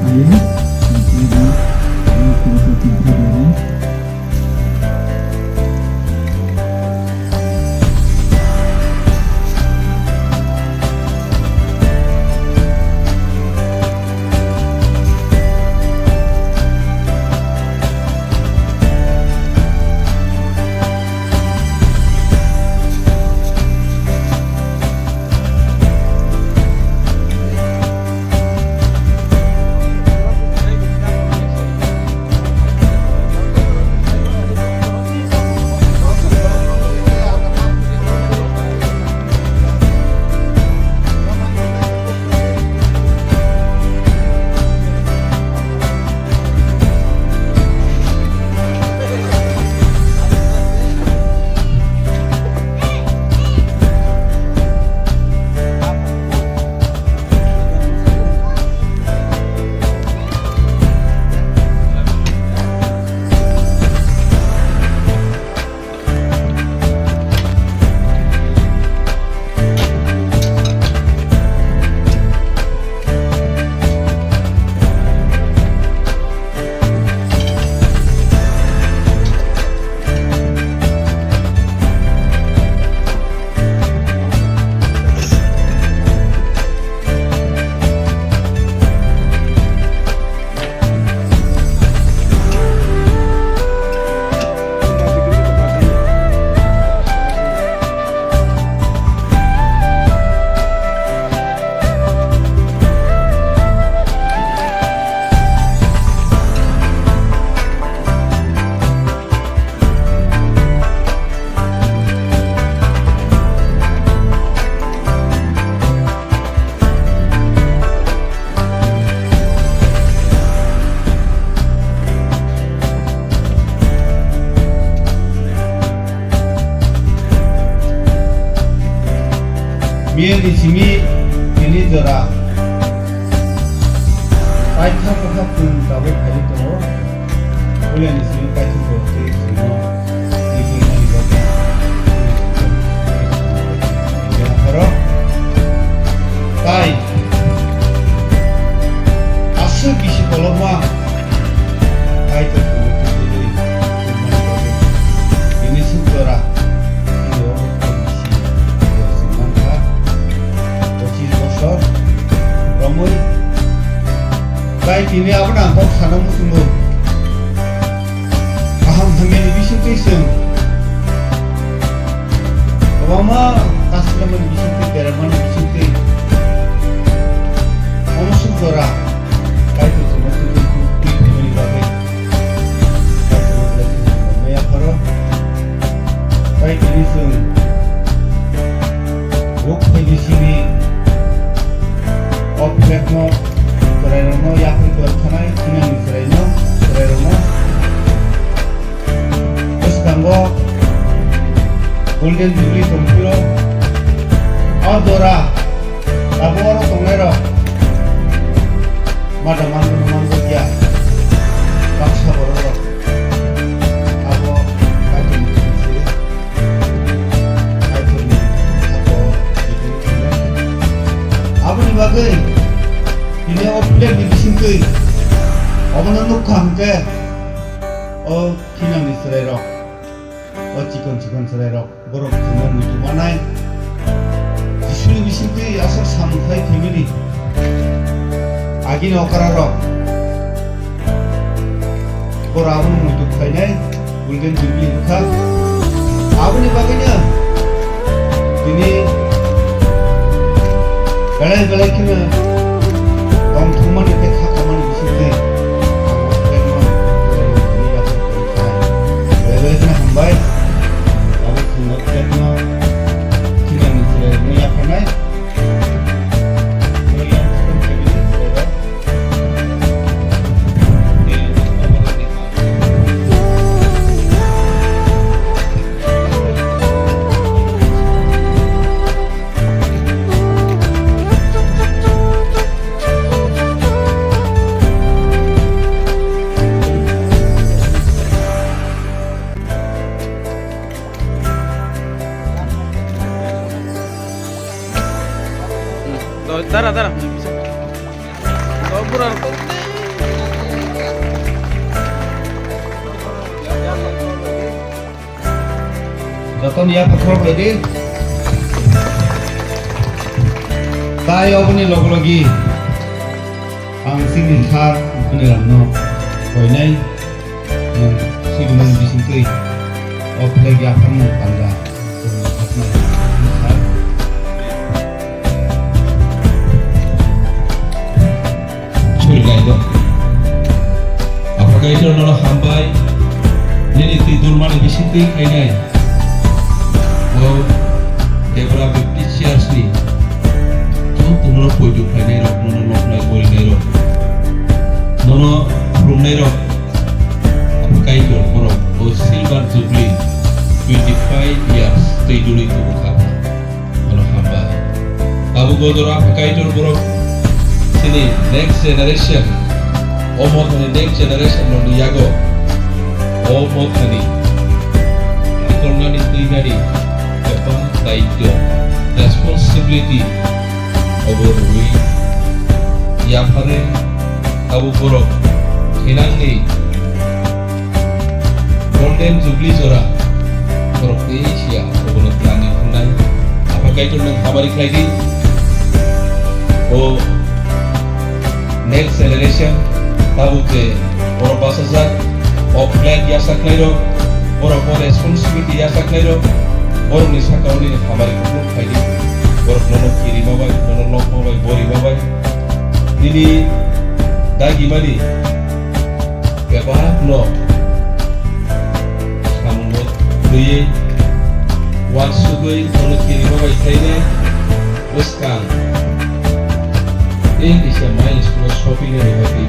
kayu di filosofi peradaban. Mie di sini ini jora. Paitha paitha pun tahu kali tu. Boleh di sini paitha berarti semua. Ini ni berarti. Yaphar. Tai. Asal bisi kalau mah. Paitha pun itu. Ini sejora. Ramai, baik ini apa nampak sana musuh. Aham hamil bising kisah. Lama kasih nama bising ke Jerman bising ke. Musuh jora, baik itu musuh itu ini bagai. Baik itu lagi semua Yaphar. Baik ini semua. Rukphai di sini. Objeknya serayano Yaphar berkanai dengan serayano terus ganggu golden jubilee kompiro adora labor tongero mada mandu dia paksa bororo abo kaji sih kaji atau abo ni bagai ini objek di sini, orang nak kam ke, oh kina ni serai rok, oh chicken serai rok, borok semua mutu mana? Di sini asal sampai family, agi ni okara rok, borang mutu kai ni, golden jubilee buka, apa ni bagainya? Ini galai kena. Om tuman itu kaman di sini. Awak kenal ini dapat periksa. Belajar kena hambai. Awak kenal tidak ni apa naik? Beliau pun kebiri berada. যতন ইয়াফার খবর বায়দি তাই অবনি লগলগি आं सिंनि थार बुनिलांनो हयनाय सिगुमन बिसिंकै अफलाय याफार मुं पांगा Chulgaido. Apakah itu adalah hambai? Ini tidur mana bisinkai kainai. Oh, dia berapa picture sih? Nono pojok kainai rok, nono loknai bori nai rok, nono rumnai rok. Apakah itu orang? Oh, silver jubilee, 25 years tidur itu bukan. Kalau hambai. Abu Godor apakah itu orang? Sini next generation, omot ni next generation lo diago, omot ni, ikorna ni tinggali, apa daito, responsibility, over we, Yaphare, Abu Borok, hinang ni, golden jubilee zora, borok Asia, borok lani kunai, apakah itu nang habari lagi, oh next generation tahu ke orang bahasa zat offline ya saklairo orang responsibility ya saklairo orang ni sakau ni hamari kupuk kaidi orang nono kiri mabai nono lok mabai bori mabai ini dagi mani kebarak no kamu no tuye wan sugoi nono kiri mabai kaine uskang ini siapa main sekolah shopping yang berarti